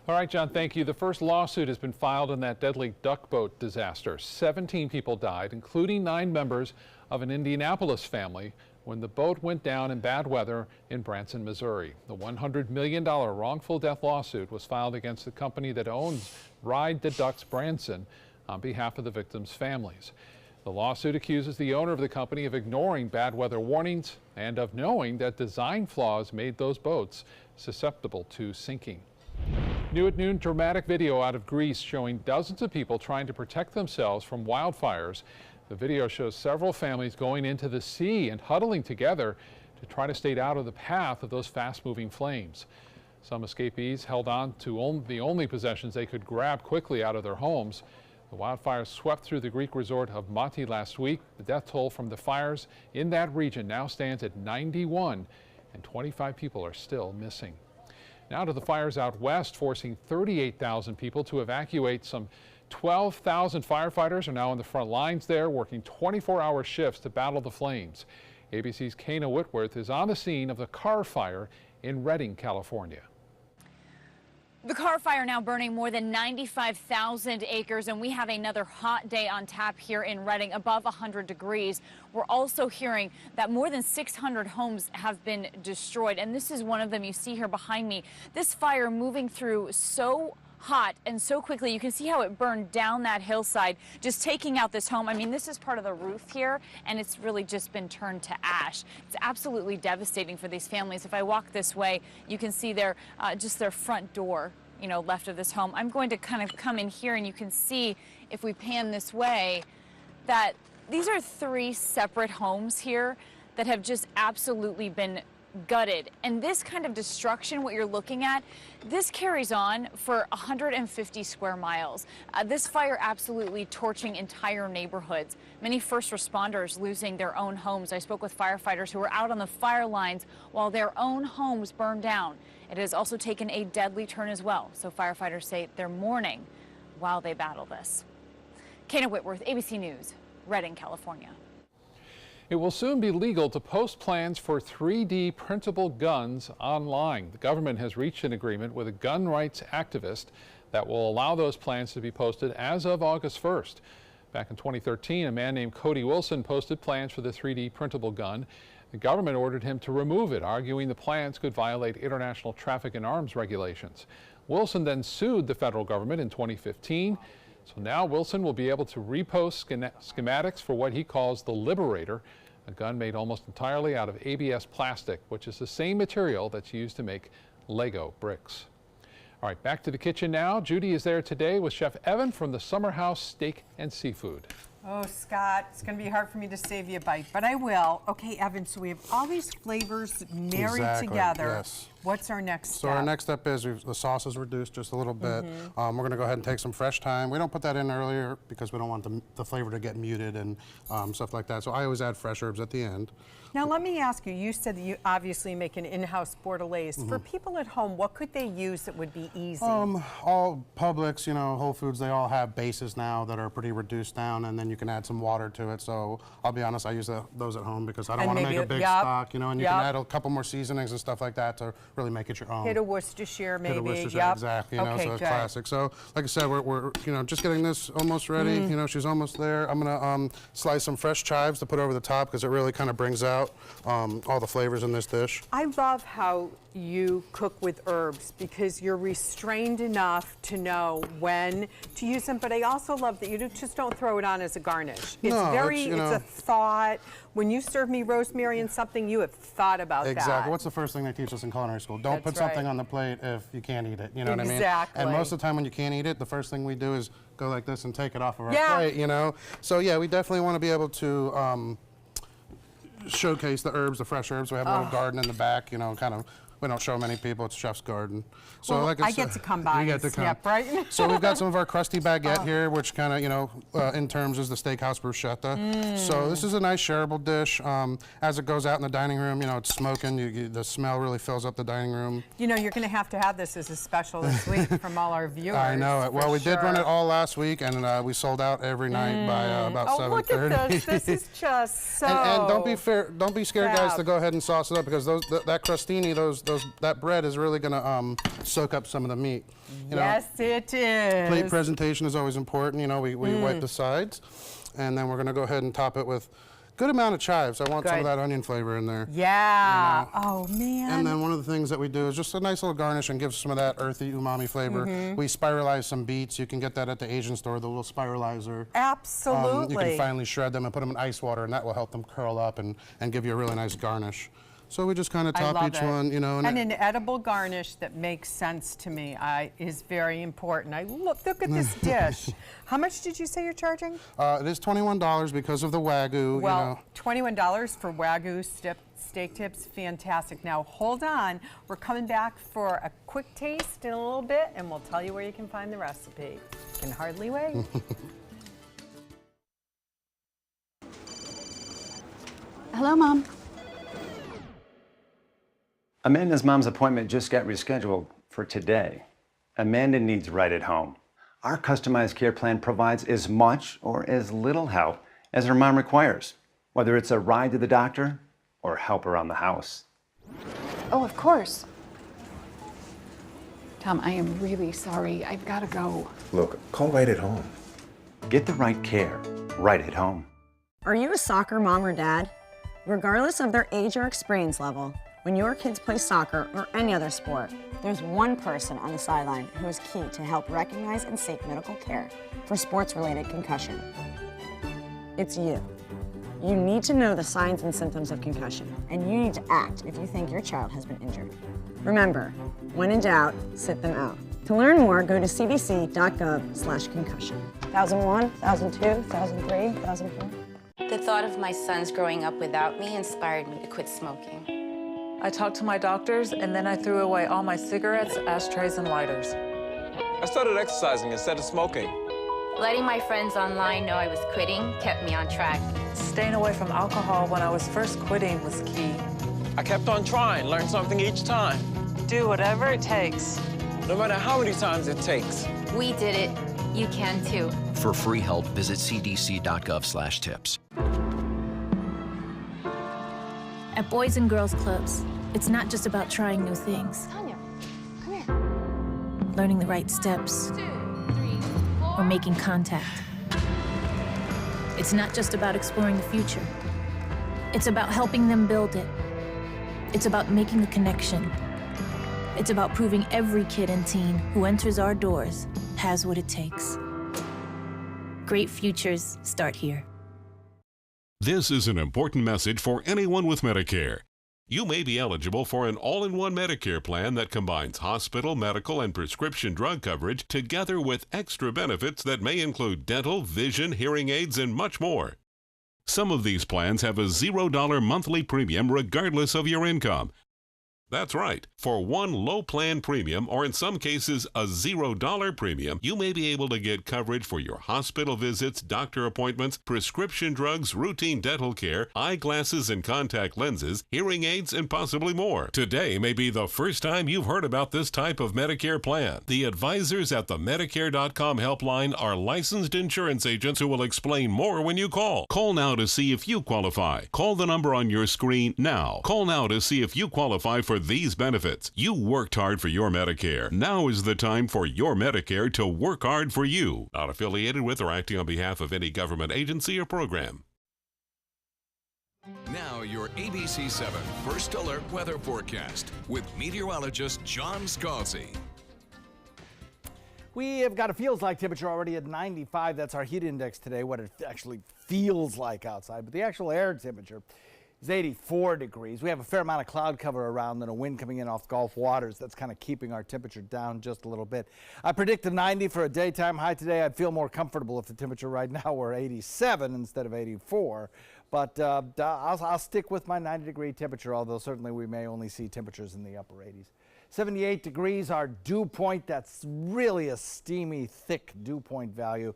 All right, John, thank you. The first lawsuit has been filed in that deadly duck boat disaster. 17 people died, including 9 members of an Indianapolis family, when the boat went down in bad weather in Branson, Missouri. The $100 million wrongful death lawsuit was filed against the company that owns Ride the Ducks Branson on behalf of the victims' families. The lawsuit accuses the owner of the company of ignoring bad weather warnings and of knowing that design flaws made those boats susceptible to sinking. New at noon, dramatic video out of Greece showing dozens of people trying to protect themselves from wildfires. The video shows several families going into the sea and huddling together to try to stay out of the path of those fast-moving flames. Some escapees held on to the only possessions they could grab quickly out of their homes. The wildfires swept through the Greek resort of Mati last week. The death toll from the fires in that region now stands at 91, and 25 people are still missing. Now to the fires out west, forcing 38,000 people to evacuate. Some 12,000 firefighters are now on the front lines there, working 24-hour shifts to battle the flames. ABC's Kana Whitworth is on the scene of the Carr fire in Redding, California. The Carr fire now burning more than 95,000 acres, and we have another hot day on tap here in Redding, above 100 degrees. We're also hearing that more than 600 homes have been destroyed, and this is one of them you see here behind me. This fire moving through so hot and so quickly. You can see how it burned down that hillside, just taking out this home. I mean, this is part of the roof here, and it's really just been turned to ash. It's absolutely devastating for these families. If I walk this way, you can see their just their front door, you know, left of this home. I'm going to kind of come in here, and you can see, if we pan this way, that these are 3 separate homes here that have just absolutely been gutted. And this kind of destruction, what you're looking at, this carries on for 150 square miles. This fire absolutely torching entire neighborhoods. Many first responders losing their own homes. I spoke with firefighters who were out on the fire lines while their own homes burned down. It has also taken a deadly turn as well. So firefighters say they're mourning while they battle this. Kana Whitworth, ABC News, Redding, California. It will soon be legal to post plans for 3D printable guns online. The government has reached an agreement with a gun rights activist that will allow those plans to be posted as of August 1st. Back in 2013, a man named Cody Wilson posted plans for the 3D printable gun. The government ordered him to remove it, arguing the plans could violate international traffic in arms regulations. Wilson then sued the federal government in 2015. So now Wilson will be able to repost schematics for what he calls the Liberator, a gun made almost entirely out of ABS plastic, which is the same material that's used to make Lego bricks. All right, back to the kitchen now. Judy is there today with Chef Evan from the Summer House Steak and Seafood. Oh, Scott, it's going to be hard for me to save you a bite, but I will. Okay, Evan, so we have all these flavors married together. Yes. What's our next step? So our next step is the sauce is reduced just a little bit. We're going to go ahead and take some fresh thyme. We don't put that in earlier because we don't want the flavor to get muted and stuff like that. So I always add fresh herbs at the end. Now let me ask you, you said that you obviously make an in-house bordelaise. For people at home, what could they use that would be easy? All Publix, you know, Whole Foods, they all have bases now that are pretty reduced down, and then you can add some water to it. So I'll be honest, I use those at home because I don't want to make a big stock, you know, and you can add a couple more seasonings and stuff like that to really make it your own. Hit a Worcestershire maybe. Hit a Worcestershire, exactly, you know, so it's classic. So like I said, we're you know, just getting this almost ready. You know, she's almost there. I'm gonna slice some fresh chives to put over the top because it really kind of brings out all the flavors in this dish. I love how you cook with herbs because you're restrained enough to know when to use them, but I also love that you just don't throw it on as a garnish. It's a thought. When you serve me rosemary and something, you have thought about that. Exactly. What's the first thing they teach us in culinary school? Don't put something on the plate if you can't eat it. You know what I mean? Exactly. And most of the time when you can't eat it, the first thing we do is go like this and take it off of our plate, you know? So yeah, we definitely want to be able to showcase the herbs, the fresh herbs. We have a little garden in the back, you know, kind of. We don't show many people. It's Chef's Garden. So well, like I get to come by. You get to come. Yep, right? So we've got some of our crusty baguette here, which kind of, you know, in terms is the steakhouse bruschetta. So this is a nice shareable dish. As it goes out in the dining room, you know, it's smoking. The smell really fills up the dining room. You know, you're going to have this as a special this week from all our viewers. I know it. Well, we did run it all last week, and we sold out every night by about 7:30. Oh, look at this. This is just so. And don't be scared, guys, to go ahead and sauce it up because that crostini, that bread is really going to soak up some of the meat. You know, it is. Plate presentation is always important. You know, we wipe the sides, and then we're going to go ahead and top it with a good amount of chives. I want some of that onion flavor in there. Yeah. You know? Oh, man. And then one of the things that we do is just a nice little garnish and give some of that earthy umami flavor. We spiralize some beets. You can get that at the Asian store, the little spiralizer. Absolutely. You can finely shred them and put them in ice water, and that will help them curl up and give you a really nice garnish. So we just kind of top each one, you know. And an edible garnish that makes sense to me is very important. Look at this dish. How much did you say you're charging? It is $21 because of the Wagyu. Well, you know. $21 for Wagyu steak tips, fantastic. Now hold on, we're coming back for a quick taste in a little bit, and we'll tell you where you can find the recipe. Can hardly wait. Hello, Mom. Amanda's mom's appointment just got rescheduled for today. Amanda needs Right at Home. Our customized care plan provides as much or as little help as her mom requires, whether it's a ride to the doctor or help around the house. Oh, of course. Tom, I am really sorry. I've got to go. Look, call Right at Home. Get the right care right at home. Are you a soccer mom or dad? Regardless of their age or experience level, when your kids play soccer or any other sport, there's one person on the sideline who is key to help recognize and seek medical care for sports-related concussion. It's you. You need to know the signs and symptoms of concussion, and you need to act if you think your child has been injured. Remember, when in doubt, sit them out. To learn more, go to cdc.gov/concussion. 2001, 2002, 2003, 2004. The thought of my sons growing up without me inspired me to quit smoking. I talked to my doctors, and then I threw away all my cigarettes, ashtrays, and lighters. I started exercising instead of smoking. Letting my friends online know I was quitting kept me on track. Staying away from alcohol when I was first quitting was key. I kept on trying, learned something each time. Do whatever it takes. No matter how many times it takes. We did it. You can too. For free help, visit cdc.gov/tips. At Boys and Girls Clubs, it's not just about trying new things. Tanya, come here. Learning the right steps. 2, 3, 4. Or making contact. It's not just about exploring the future. It's about helping them build it. It's about making a connection. It's about proving every kid and teen who enters our doors has what it takes. Great futures start here. This is an important message for anyone with Medicare. You may be eligible for an all-in-one Medicare plan that combines hospital, medical, and prescription drug coverage together with extra benefits that may include dental, vision, hearing aids, and much more. Some of these plans have a $0 monthly premium regardless of your income. That's right. For one low plan premium, or in some cases a $0 premium, you may be able to get coverage for your hospital visits, doctor appointments, prescription drugs, routine dental care, eyeglasses and contact lenses, hearing aids, and possibly more. Today may be the first time you've heard about this type of Medicare plan. The advisors at the Medicare.com helpline are licensed insurance agents who will explain more when you call. Call now to see if you qualify. Call the number on your screen now. Call now to see if you qualify for these benefits. You worked hard for your Medicare. Now is the time for your Medicare to work hard for you. Not affiliated with or acting on behalf of any government agency or program. Now your ABC 7 First Alert Weather Forecast with meteorologist John Scalzi. We have got a feels like temperature already at 95. That's our heat index today, what it actually feels like outside. But the actual air temperature is 84 degrees. We have a fair amount of cloud cover around and a wind coming in off Gulf waters. That's kind of keeping our temperature down just a little bit. I predict a 90 for a daytime high today. I'd feel more comfortable if the temperature right now were 87 instead of 84. But I'll stick with my 90-degree temperature, although certainly we may only see temperatures in the upper 80s. 78 degrees, our dew point. That's really a steamy, thick dew point value.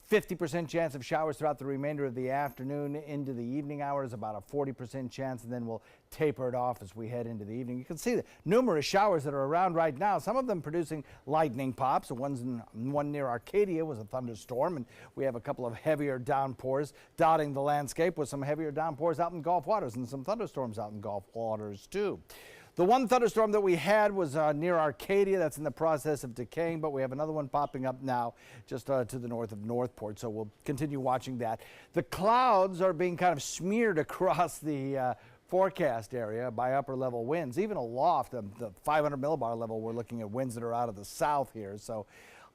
50% chance of showers throughout the remainder of the afternoon into the evening hours, about a 40% chance, and then we'll taper it off as we head into the evening. You can see the numerous showers that are around right now, some of them producing lightning pops. One near Arcadia was a thunderstorm, and we have a couple of heavier downpours dotting the landscape with some heavier downpours out in Gulf waters and some thunderstorms out in Gulf waters too. The one thunderstorm that we had was near Arcadia. That's in the process of decaying, but we have another one popping up now just to the north of Northport, so we'll continue watching that. The clouds are being kind of smeared across the forecast area by upper level winds. Even aloft, the 500 millibar level, we're looking at winds that are out of the south here. So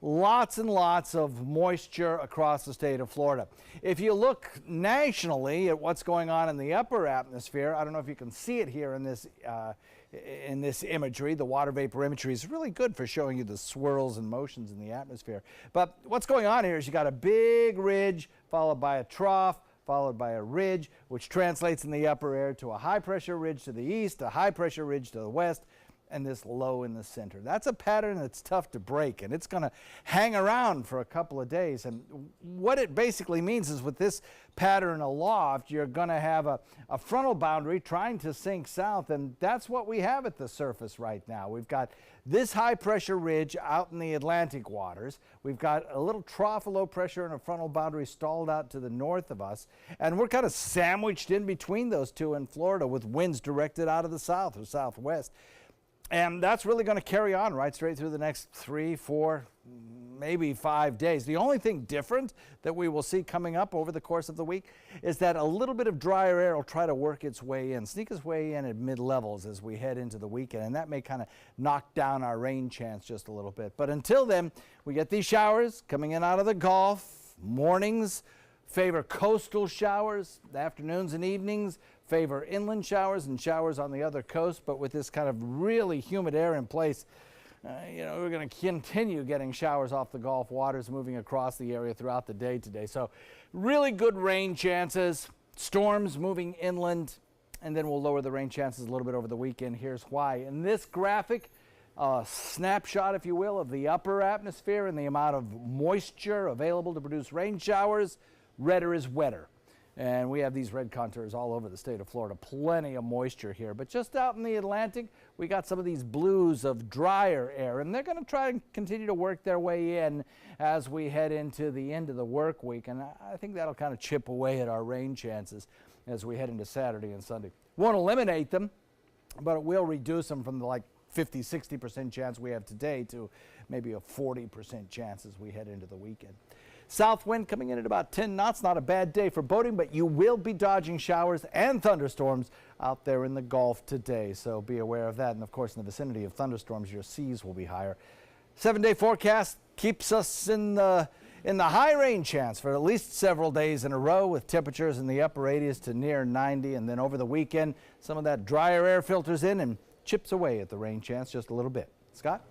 lots and lots of moisture across the state of Florida. If you look nationally at what's going on in the upper atmosphere, I don't know if you can see it here in this imagery. The water vapor imagery is really good for showing you the swirls and motions in the atmosphere. But what's going on here is you got a big ridge followed by a trough, followed by a ridge, which translates in the upper air to a high pressure ridge to the east, a high pressure ridge to the west, and this low in the center. That's a pattern that's tough to break, and it's going to hang around for a couple of days. And what it basically means is with this pattern aloft, you're going to have a frontal boundary trying to sink south, and that's what we have at the surface right now. We've got this high pressure ridge out in the Atlantic waters. We've got a little trough of low pressure and a frontal boundary stalled out to the north of us, and we're kind of sandwiched in between those two in Florida with winds directed out of the south or southwest. And that's really going to carry on right straight through the next 3, 4, maybe 5 days. The only thing different that we will see coming up over the course of the week is that a little bit of drier air will try to work its way in, sneak its way in at mid-levels as we head into the weekend, and that may kind of knock down our rain chance just a little bit. But until then, we get these showers coming in out of the Gulf. Mornings favor coastal showers, afternoons and evenings favor inland showers and showers on the other coast, but with this kind of really humid air in place, we're going to continue getting showers off the Gulf waters moving across the area throughout the day today. So really good rain chances, storms moving inland, and then we'll lower the rain chances a little bit over the weekend. Here's why. In this graphic, a snapshot, if you will, of the upper atmosphere and the amount of moisture available to produce rain showers. Redder is wetter. And we have these red contours all over the state of Florida. Plenty of moisture here. But just out in the Atlantic, we got some of these blues of drier air. And they're going to try and continue to work their way in as we head into the end of the work week. And I think that'll kind of chip away at our rain chances as we head into Saturday and Sunday. Won't eliminate them, but it will reduce them from the 50-60% chance we have today to maybe a 40% chance as we head into the weekend. South wind coming in at about 10 knots. Not a bad day for boating, but you will be dodging showers and thunderstorms out there in the Gulf today. So be aware of that. And of course, in the vicinity of thunderstorms, your seas will be higher. 7-day forecast keeps us in the In the high rain chance for at least several days in a row, with temperatures in the upper 80s to near 90. And then over the weekend, some of that drier air filters in and chips away at the rain chance just a little bit. Scott?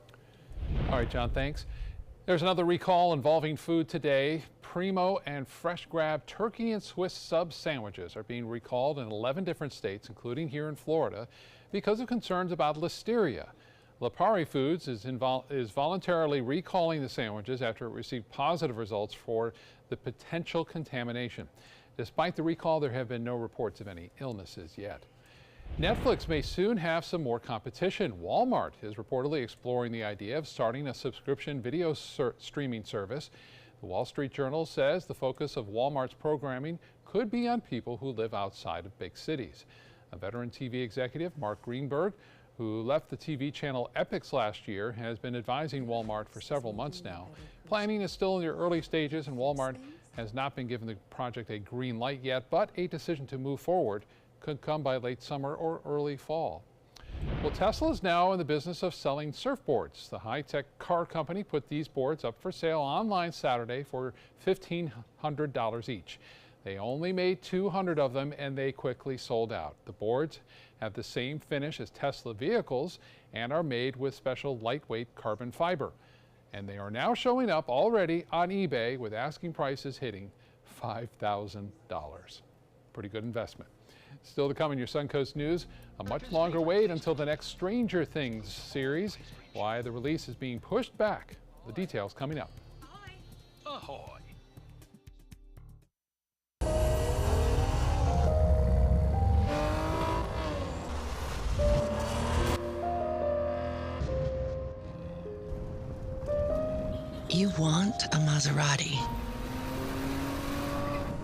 All right, John, thanks. There's another recall involving food today. Primo and Fresh Grab turkey and Swiss sub sandwiches are being recalled in 11 different states, including here in Florida, because of concerns about listeria. Lipari Foods is voluntarily recalling the sandwiches after it received positive results for the potential contamination. Despite the recall, there have been no reports of any illnesses yet. Netflix may soon have some more competition. Walmart is reportedly exploring the idea of starting a subscription video streaming service. The Wall Street Journal says the focus of Walmart's programming could be on people who live outside of big cities. A veteran TV executive, Mark Greenberg, who left the TV channel Epix last year, has been advising Walmart for several months now. Planning is still in the early stages, and Walmart has not been given the project a green light yet, but a decision to move forward could come by late summer or early fall. Well, Tesla is now in the business of selling surfboards. The high-tech car company put these boards up for sale online Saturday for $1,500 each. They only made 200 of them and they quickly sold out. The boards have the same finish as Tesla vehicles and are made with special lightweight carbon fiber. And they are now showing up already on eBay with asking prices hitting $5,000. Pretty good investment. Still to come in your Suncoast News, a much longer wait until the next Stranger Things series. Why the release is being pushed back. The details coming up. Ahoy. You want a Maserati,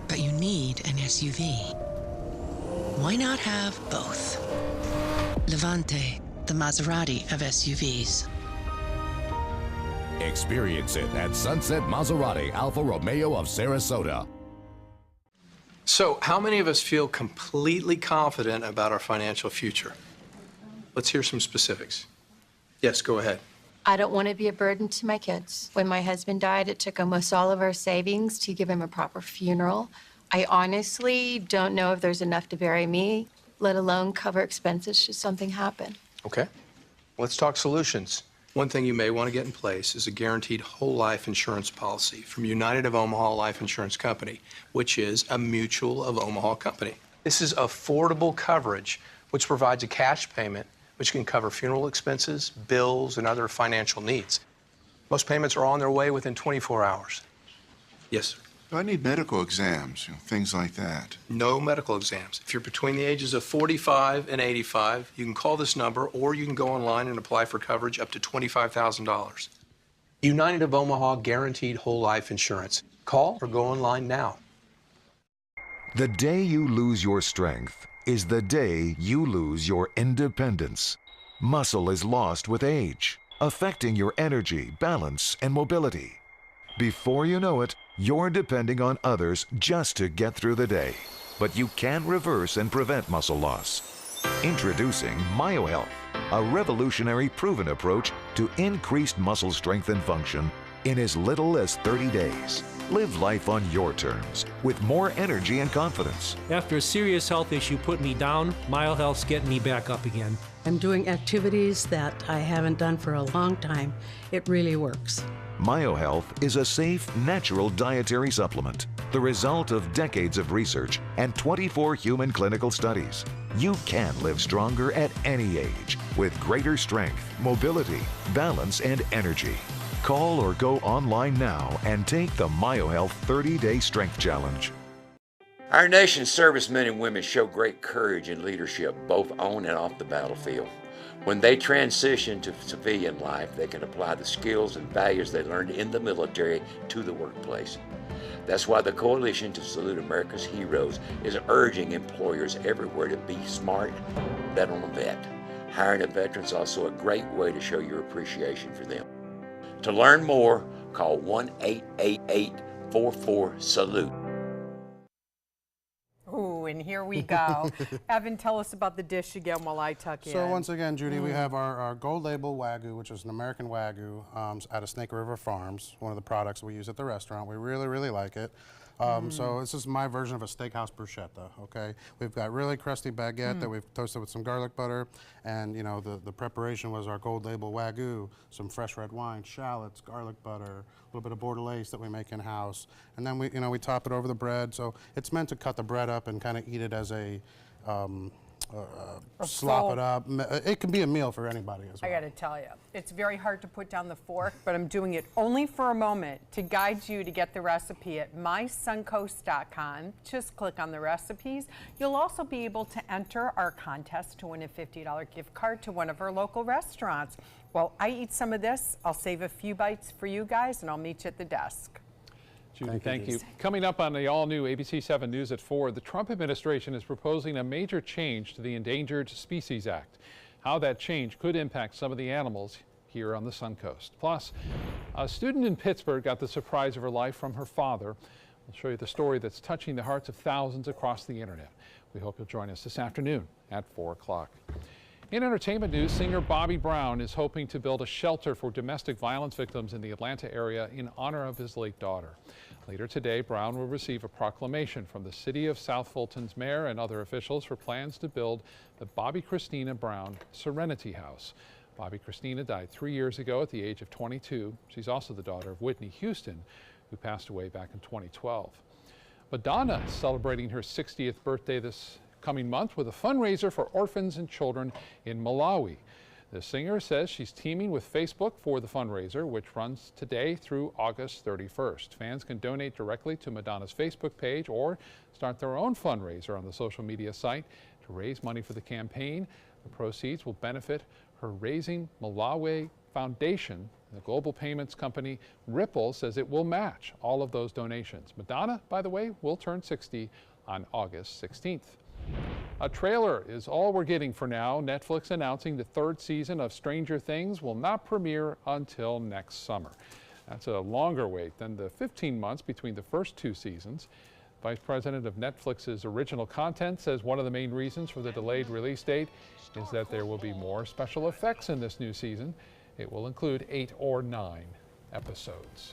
but you need an SUV. Why not have both? Levante, the Maserati of SUVs. Experience it at Sunset Maserati Alfa Romeo of Sarasota. So, how many of us feel completely confident about our financial future? Let's hear some specifics. Yes, go ahead. I don't want to be a burden to my kids. When my husband died, it took almost all of our savings to give him a proper funeral. I honestly don't know if there's enough to bury me, let alone cover expenses should something happen. Okay. Let's talk solutions. One thing you may want to get in place is a guaranteed whole life insurance policy from United of Omaha Life Insurance Company, which is a Mutual of Omaha company. This is affordable coverage, which provides a cash payment which can cover funeral expenses, bills, and other financial needs. Most payments are on their way within 24 hours. Yes, sir. I need medical exams, things like that. No medical exams. If you're between the ages of 45 and 85, you can call this number or you can go online and apply for coverage up to $25,000. United of Omaha Guaranteed Whole Life Insurance. Call or go online now. The day you lose your strength is the day you lose your independence. Muscle is lost with age, affecting your energy, balance, and mobility. Before you know it, you're depending on others just to get through the day. But you can reverse and prevent muscle loss. Introducing MyoHealth, a revolutionary proven approach to increased muscle strength and function in as little as 30 days. Live life on your terms with more energy and confidence. After a serious health issue put me down, MyoHealth's getting me back up again. I'm doing activities that I haven't done for a long time. It really works. MyoHealth is a safe, natural dietary supplement, the result of decades of research and 24 human clinical studies. You can live stronger at any age with greater strength, mobility, balance, and energy. Call or go online now and take the MyoHealth 30-Day Strength Challenge. Our nation's servicemen and women show great courage and leadership both on and off the battlefield. When they transition to civilian life, they can apply the skills and values they learned in the military to the workplace. That's why the Coalition to Salute America's Heroes is urging employers everywhere to be smart, bet on a vet. Hiring a veteran is also a great way to show your appreciation for them. To learn more, call 1-888-44-SALUTE. Ooh, Wagyu, and here we go. Evan, tell us about the dish again while I tuck in. So once again, Judy, we have our gold label Wagyu, which is an American Wagyu out of Snake River Farms, one of the products we use at the restaurant. We really, really like it. So this is my version of a steakhouse bruschetta, okay? We've got really crusty baguette that we've toasted with some garlic butter, and you know, the preparation was our gold label Wagyu, some fresh red wine, shallots, garlic butter, a little bit of bordelaise that we make in-house, and then we top it over the bread. So it's meant to cut the bread up and kind of eat it as a slop it up. It can be a meal for anybody as well. I got to tell you, it's very hard to put down the fork, but I'm doing it only for a moment to guide you to get the recipe at mysuncoast.com. Just click on the recipes. You'll also be able to enter our contest to win a $50 gift card to one of our local restaurants. While I eat some of this, I'll save a few bites for you guys, and I'll meet you at the desk. Judy, thank you. Coming up on the all-new ABC 7 News at 4, the Trump administration is proposing a major change to the Endangered Species Act. How that change could impact some of the animals here on the Suncoast. Plus, a student in Pittsburgh got the surprise of her life from her father. We'll show you the story that's touching the hearts of thousands across the internet. We hope you'll join us this afternoon at 4 o'clock. In entertainment news, singer Bobby Brown is hoping to build a shelter for domestic violence victims in the Atlanta area in honor of his late daughter. Later today, Brown will receive a proclamation from the city of South Fulton's mayor and other officials for plans to build the Bobby Christina Brown Serenity House. Bobby Christina died 3 years ago at the age of 22. She's also the daughter of Whitney Houston, who passed away back in 2012. Madonna is celebrating her 60th birthday this coming month with a fundraiser for orphans and children in Malawi. The singer says she's teaming with Facebook for the fundraiser, which runs today through August 31st. Fans can donate directly to Madonna's Facebook page or start their own fundraiser on the social media site to raise money for the campaign. The proceeds will benefit her Raising Malawi Foundation. The global payments company Ripple says it will match all of those donations. Madonna, by the way, will turn 60 on August 16th. A trailer is all we're getting for now. Netflix announcing the third season of Stranger Things will not premiere until next summer. That's a longer wait than the 15 months between the first two seasons. Vice President of Netflix's original content says one of the main reasons for the delayed release date is that there will be more special effects in this new season. It will include 8 or 9 episodes.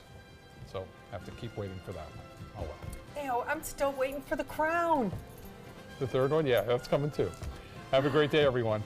So have to keep waiting for that one. Oh well. Ew, I'm still waiting for The Crown. The third one? Yeah, that's coming too. Have a great day, everyone.